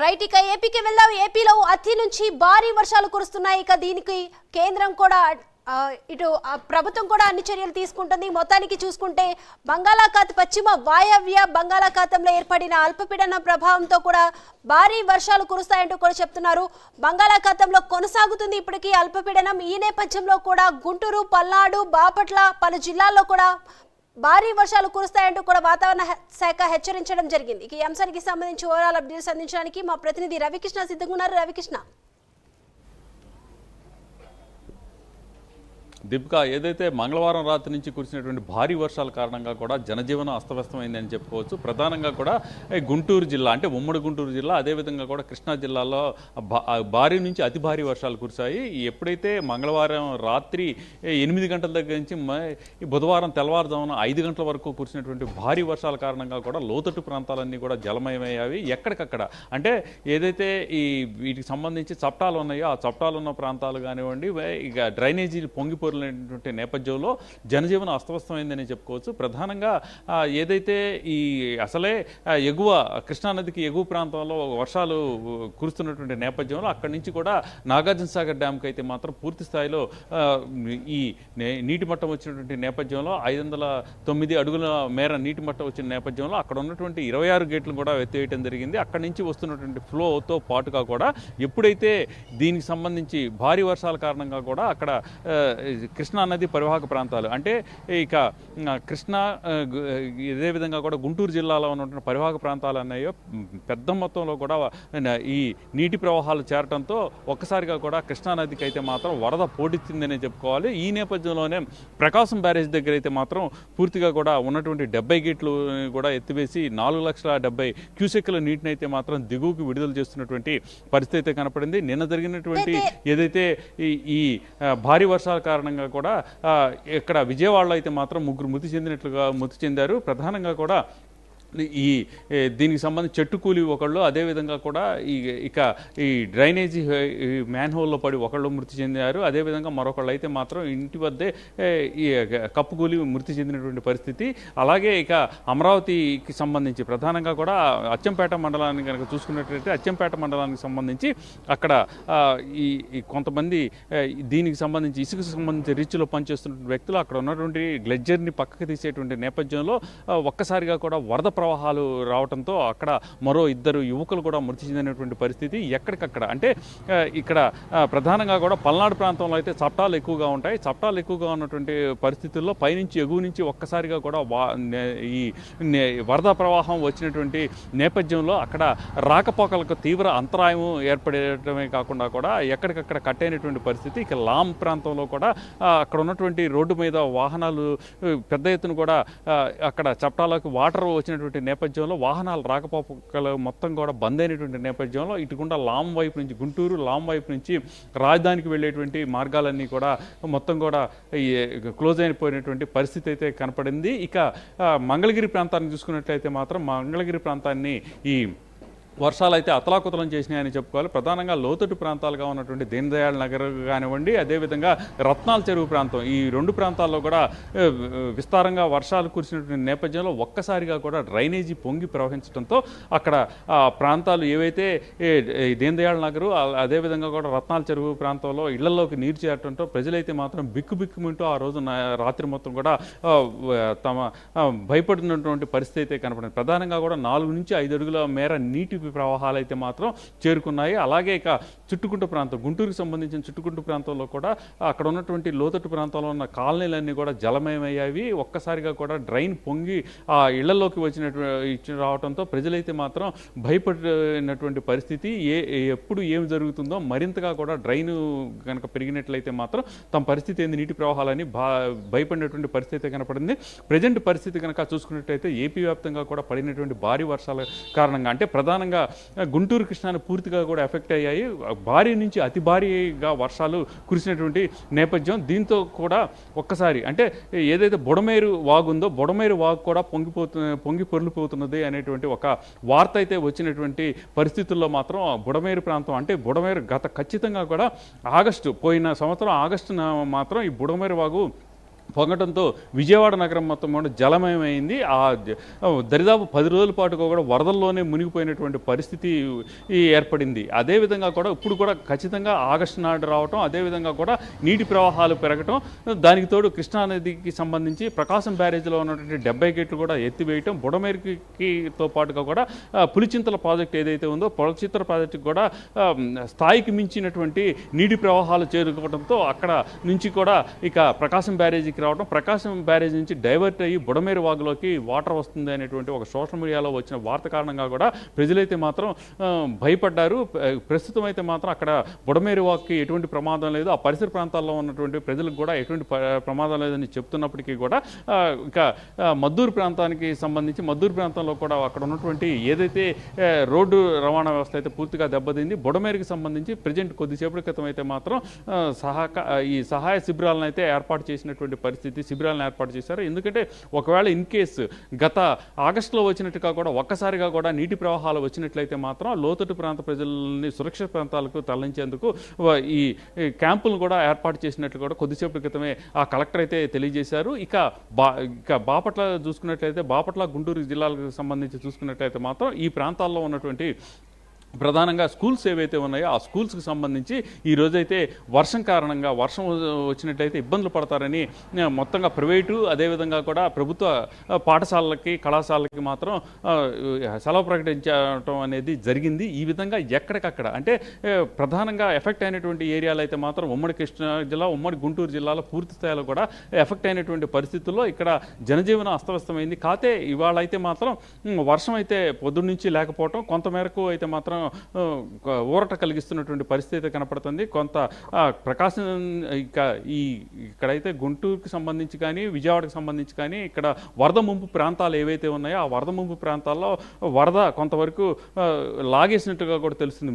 Right, ఇక ఏపీకి వెళ్దాం. ఏపీలో అతి నుంచి భారీ వర్షాలు కురుస్తున్నాయి. ఇక దీనికి కేంద్రం కూడా ఇటు ప్రభుత్వం కూడా అన్ని చర్యలు తీసుకుంటుంది. మొత్తానికి చూసుకుంటే పశ్చిమ వాయవ్య బంగాళాఖాతంలో ఏర్పడిన అల్పపీడన ప్రభావంతో కూడా భారీ వర్షాలు కురుస్తాయంటూ కూడా చెప్తున్నారు. బంగాళాఖాతంలో కొనసాగుతుంది ఇప్పటికీ అల్పపీడనం. ఈ నేపథ్యంలో కూడా గుంటూరు, పల్నాడు, బాపట్ల పలు జిల్లాల్లో కూడా భారీ వర్షాలు కురుస్తాయంటూ కూడా వాతావరణ శాఖ హెచ్చరించడం జరిగింది. ఈ అంశానికి సంబంధించి ఓవరాల్ అప్డేట్స్ అందించడానికి మా ప్రతినిధి రవికృష్ణ సిద్ధంగా ఉన్నారు. రవికృష్ణ, దీపిక, ఏదైతే మంగళవారం రాత్రి నుంచి కురిసినటువంటి భారీ వర్షాల కారణంగా కూడా జనజీవనం అస్తవ్యస్తమైందని చెప్పుకోవచ్చు. ప్రధానంగా కూడా గుంటూరు జిల్లా, అంటే ఉమ్మడి గుంటూరు జిల్లా, అదేవిధంగా కూడా కృష్ణా జిల్లాలో భారీ నుంచి అతి భారీ వర్షాలు కురిశాయి. ఎప్పుడైతే మంగళవారం రాత్రి 8 గంటల దగ్గర నుంచి బుధవారం తెల్లవారుజామున 5 గంటల వరకు కురిసినటువంటి భారీ వర్షాల కారణంగా కూడా లోతట్టు ప్రాంతాలన్నీ కూడా జలమయమయ్యాయి. ఎక్కడికక్కడ అంటే ఏదైతే వీటికి సంబంధించి చప్టాలు ఉన్నాయో ఆ చప్టాలు ఉన్న ప్రాంతాలు కానివ్వండి, ఇక డ్రైనేజీలు పొంగిపోయినటువంటి నేపథ్యంలో జనజీవనం అస్తవ్యస్తమైందని చెప్పుకోవచ్చు. ప్రధానంగా ఏదైతే అసలే ఎగువ కృష్ణానదికి ఎగువ ప్రాంతంలో వర్షాలు కురుస్తున్నటువంటి నేపథ్యంలో అక్కడి నుంచి కూడా నాగార్జునసాగర్ డ్యామ్కి అయితే మాత్రం పూర్తి స్థాయిలో ఈ నీటి మట్టం వచ్చినటువంటి నేపథ్యంలో 509 అడుగుల మేర నీటి మట్టం వచ్చిన నేపథ్యంలో అక్కడ ఉన్నటువంటి 26 గేట్లు కూడా ఎత్తివేయడం జరిగింది. అక్కడి నుంచి వస్తున్నటువంటి ఫ్లోతో పాటుగా కూడా ఎప్పుడైతే దీనికి సంబంధించి భారీ వర్షాల కారణంగా కూడా అక్కడ కృష్ణా నది పరివాహక ప్రాంతాలు, అంటే ఇక కృష్ణా ఇదేవిధంగా కూడా గుంటూరు జిల్లాలో ఉన్నటువంటి పరివాహక ప్రాంతాలు అన్నాయో పెద్ద మొత్తంలో కూడా ఈ నీటి ప్రవాహాలు చేరటంతో ఒక్కసారిగా కూడా కృష్ణా నదికి అయితే మాత్రం వరద పోటెత్తిందనే చెప్పుకోవాలి. ఈ నేపథ్యంలోనే ప్రకాశం బ్యారేజ్ దగ్గర అయితే మాత్రం పూర్తిగా కూడా ఉన్నటువంటి 70 గేట్లు కూడా ఎత్తివేసి 4,70,000 క్యూసెక్కుల నీటిని అయితే మాత్రం దిగువకి విడుదల చేస్తున్నటువంటి పరిస్థితి అయితే కనపడింది. నిన్న జరిగినటువంటి ఏదైతే ఈ భారీ వర్షాల కారణంగా కూడా ఇక్కడ విజయవాడలో అయితే మాత్రం 3 మృతి చెందారు. ప్రధానంగా కూడా దీనికి సంబంధించి చెట్టు కూలి ఒకళ్ళు, అదేవిధంగా కూడా ఈ డ్రైనేజీ మ్యాన్హోల్లో పడి ఒకళ్ళు మృతి చెందారు. అదేవిధంగా మరొకళ్ళు అయితే మాత్రం ఇంటి వద్దే ఈ కప్పు కూలి మృతి చెందినటువంటి పరిస్థితి. అలాగే ఇక అమరావతికి సంబంధించి ప్రధానంగా కూడా అచ్చంపేట మండలాన్ని కనుక చూసుకున్నట్లయితే అచ్చంపేట మండలానికి సంబంధించి అక్కడ ఈ కొంతమంది దీనికి సంబంధించి ఇసుకు సంబంధించి రీచ్లో పనిచేస్తున్న వ్యక్తులు అక్కడ ఉన్నటువంటి గ్లెడ్జర్ని పక్కకు తీసేటువంటి నేపథ్యంలో ఒక్కసారిగా కూడా వరద ప్రవాహాలు రావడంతో అక్కడ మరో 2 యువకులు కూడా మృతి చెందినటువంటి పరిస్థితి. ఎక్కడికక్కడ అంటే ఇక్కడ ప్రధానంగా కూడా పల్నాడు ప్రాంతంలో అయితే చప్టాలు ఎక్కువగా ఉంటాయి. చప్టాలు ఎక్కువగా ఉన్నటువంటి పరిస్థితుల్లో పైనుంచి ఎగువ నుంచి ఒక్కసారిగా కూడా ఈ వరద ప్రవాహం వచ్చినటువంటి నేపథ్యంలో అక్కడ రాకపోకలకు తీవ్ర అంతరాయం ఏర్పడటమే కాకుండా కూడా ఎక్కడికక్కడ కట్టైనటువంటి పరిస్థితి. ఇక లామ్ ప్రాంతంలో కూడా అక్కడ ఉన్నటువంటి రోడ్డు మీద వాహనాలు పెద్ద ఎత్తున కూడా అక్కడ చప్టాలకు వాటర్ వచ్చినటువంటి నేపథ్యంలో వాహనాలు రాకపోకలు మొత్తం కూడా బంద్ అయినటువంటి నేపథ్యంలో ఇటుకుండా లామ్ వైపు నుంచి గుంటూరు, లామ్ వైపు నుంచి రాజధానికి వెళ్ళేటువంటి మార్గాలన్నీ కూడా మొత్తం కూడా క్లోజ్ అయిపోయినటువంటి పరిస్థితి అయితే కనపడింది. ఇక మంగళగిరి ప్రాంతాన్ని చూసుకున్నట్లయితే మాత్రం మంగళగిరి ప్రాంతాన్ని ఈ వర్షాలు అయితే అతలాకుతలం చేసినాయని చెప్పుకోవాలి. ప్రధానంగా లోతట్టు ప్రాంతాలుగా ఉన్నటువంటి దీన్ దయాళ్ నగర్ కానివ్వండి, అదేవిధంగా రత్నాల చెరువు ప్రాంతం, ఈ 2 ప్రాంతాల్లో కూడా విస్తారంగా వర్షాలు కురిసినటువంటి నేపథ్యంలో ఒక్కసారిగా కూడా డ్రైనేజీ పొంగి ప్రవహించడంతో అక్కడ ప్రాంతాలు ఏవైతే దీన్ దయాళ్ నగరు అదేవిధంగా కూడా రత్నాల చెరువు ప్రాంతంలో ఇళ్లలోకి నీరు చేరటంతో ప్రజలైతే మాత్రం బిక్కుబిక్కుమంటూ ఆ రోజు రాత్రి మొత్తం కూడా తమ భయపడినటువంటి పరిస్థితి అయితే కనపడింది. ప్రధానంగా కూడా 4 నుంచి 5 అడుగుల మేర నీటి ప్రవాహాలు అయితే మాత్రం చేరుకున్నాయి. అలాగే ఇక చుట్టుకుంట ప్రాంతం, గుంటూరుకు సంబంధించిన చుట్టుకుంట ప్రాంతంలో కూడా అక్కడ ఉన్నటువంటి లోతట్టు ప్రాంతంలో ఉన్న కాలనీలన్నీ కూడా జలమయమయ్యాయి. ఒక్కసారిగా కూడా డ్రైన్ పొంగి ఆ ఇళ్లలోకి రావడంతో ప్రజలైతే మాత్రం భయపడినటువంటి పరిస్థితి. ఎప్పుడు ఏం జరుగుతుందో మరింతగా కూడా డ్రైన్ కనుక పెరిగినట్లయితే మాత్రం తమ పరిస్థితి ఏంది, నీటి ప్రవాహాలని భయపడినటువంటి పరిస్థితి కనపడింది. ప్రజెంట్ పరిస్థితి కనుక చూసుకున్నట్లయితే ఏపీ వ్యాప్తంగా కూడా పడినటువంటి భారీ వర్షాల కారణంగా అంటే ప్రధానంగా గుంటూరు కృష్ణాని పూర్తిగా కూడా ఎఫెక్ట్ అయ్యాయి. భారీ నుంచి అతి భారీగా వర్షాలు కురిసినటువంటి నేపథ్యం. దీంతో కూడా ఒక్కసారి అంటే ఏదైతే బుడమేరు వాగు ఉందో బుడమేరు వాగు కూడా పొంగి పొర్లిపోతున్నది అనేటువంటి ఒక వార్త అయితే వచ్చినటువంటి పరిస్థితుల్లో మాత్రం బుడమేరు ప్రాంతం, అంటే బుడమేరు ఖచ్చితంగా కూడా పోయిన సంవత్సరం ఆగస్టున మాత్రం ఈ బుడమేరు వాగు పొంగటంతో విజయవాడ నగరం మొత్తం కూడా జలమయమైంది. దరిదాపు 10 రోజుల పాటు కూడా వరదల్లోనే మునిగిపోయినటువంటి పరిస్థితి ఏర్పడింది. అదేవిధంగా కూడా ఇప్పుడు కూడా ఖచ్చితంగా ఆగస్టు నాడు రావటం, అదేవిధంగా కూడా నీటి ప్రవాహాలు పెరగటం, దానికి తోడు కృష్ణానదికి సంబంధించి ప్రకాశం బ్యారేజ్లో ఉన్నటువంటి 70 గేట్లు కూడా ఎత్తివేయటం, బుడమేరుకితో పాటుగా కూడా పులిచింతల ప్రాజెక్టు ఏదైతే ఉందో పులిచింతల ప్రాజెక్టుకి కూడా స్థాయికి మించినటువంటి నీటి ప్రవాహాలు చేరుకోవడంతో అక్కడ నుంచి కూడా ఇక ప్రకాశం బ్యారేజీకి రావడం, ప్రకాశం బ్యారేజ్ నుంచి డైవర్ట్ అయ్యి బుడమేరు వాగులోకి వాటర్ వస్తుంది అనేటువంటి ఒక సోషల్ మీడియాలో వచ్చిన వార్త కారణంగా కూడా ప్రజలైతే మాత్రం భయపడ్డారు. ప్రస్తుతం అయితే మాత్రం అక్కడ బుడమేరు వాగుకి ఎటువంటి ప్రమాదం లేదు, ఆ పరిసర ప్రాంతాల్లో ఉన్నటువంటి ప్రజలకు కూడా ఎటువంటి ప్రమాదం లేదని చెప్తున్నప్పటికీ కూడా ఇక మద్దూరు ప్రాంతానికి సంబంధించి మద్దూరు ప్రాంతంలో కూడా అక్కడ ఉన్నటువంటి ఏదైతే రోడ్డు రవాణా వ్యవస్థ అయితే పూర్తిగా దెబ్బతింది. బుడమేరుకి సంబంధించి ప్రజెంట్ కొద్దిసేపటి క్రితం అయితే మాత్రం ఈ సహాయ శిబిరాలను అయితే ఏర్పాటు చేసినటువంటి శిబిరాలను ఏర్పాటు చేశారు. ఎందుకంటే ఒకవేళ ఇన్ కేసు గత ఆగస్టులో వచ్చినట్టుగా కూడా ఒక్కసారిగా కూడా నీటి ప్రవాహాలు వచ్చినట్లయితే మాత్రం లోతట్టు ప్రాంత ప్రజల్ని సురక్షిత ప్రాంతాలకు తరలించేందుకు ఈ క్యాంపులను కూడా ఏర్పాటు చేసినట్లు కూడా కొద్దిసేపటి క్రితమే ఆ కలెక్టర్ అయితే తెలియజేశారు. ఇక బాపట్ల చూసుకున్నట్లయితే బాపట్ల గుంటూరు జిల్లాలకు సంబంధించి చూసుకున్నట్లయితే మాత్రం ఈ ప్రాంతాల్లో ఉన్నటువంటి ప్రధానంగా స్కూల్స్ ఏవైతే ఉన్నాయో ఆ స్కూల్స్కి సంబంధించి ఈ రోజైతే వర్షం కారణంగా వర్షం వచ్చినట్లయితే ఇబ్బందులు పడతారని మొత్తంగా ప్రైవేటు అదేవిధంగా కూడా ప్రభుత్వ పాఠశాలలకి కళాశాలకి మాత్రం సెలవు ప్రకటించడం అనేది జరిగింది. ఈ విధంగా ఎక్కడికక్కడ అంటే ప్రధానంగా ఎఫెక్ట్ అయినటువంటి ఏరియాలు అయితే మాత్రం ఉమ్మడి కృష్ణా జిల్లా ఉమ్మడి గుంటూరు జిల్లాలో పూర్తి స్థాయిలో కూడా ఎఫెక్ట్ అయినటువంటి పరిస్థితుల్లో ఇక్కడ జనజీవనం అస్తవ్యస్తమైంది. కాతే ఇవాళ అయితే మాత్రం వర్షం అయితే పొద్దున్న నుంచి లేకపోవటం కొంతమేరకు అయితే మాత్రం ఊరట కలిగిస్తున్నటువంటి పరిస్థితి కనపడుతుంది. కొంత ప్రకాశం ఇక్కడైతే గుంటూరుకి సంబంధించి కానీ విజయవాడకి సంబంధించి కానీ ఇక్కడ వరద ముంపు ప్రాంతాలు ఏవైతే ఉన్నాయో ఆ వరద ముంపు ప్రాంతాల్లో వరద కొంతవరకు లాగేసినట్టుగా కూడా తెలుస్తుంది.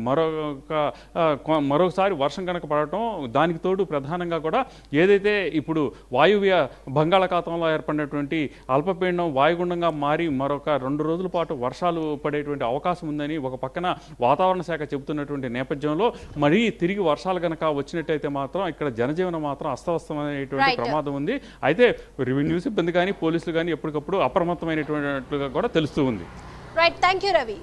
మరొకసారి వర్షం కనుక పడటం దానికి తోడు ప్రధానంగా కూడా ఏదైతే ఇప్పుడు వాయువ్య బంగాళాఖాతంలో ఏర్పడినటువంటి అల్పపీడనం వాయుగుండంగా మారి మరొక 2 రోజుల పాటు వర్షాలు పడేటువంటి అవకాశం ఉందని ఒక పక్కన వాతావరణ శాఖ చెబుతున్నటువంటి నేపథ్యంలో మరీ తిరిగి వర్షాలు కనుక వచ్చినట్టయితే మాత్రం ఇక్కడ జనజీవనం మాత్రం అస్తవ్యస్తమైనటువంటి ప్రమాదం ఉంది. అయితే రెవెన్యూ సిబ్బంది కానీ పోలీసులు కానీ ఎప్పటికప్పుడు అప్రమత్తమైనటువంటిగా కూడా తెలుస్తూ ఉంది. Right, thank you Ravi.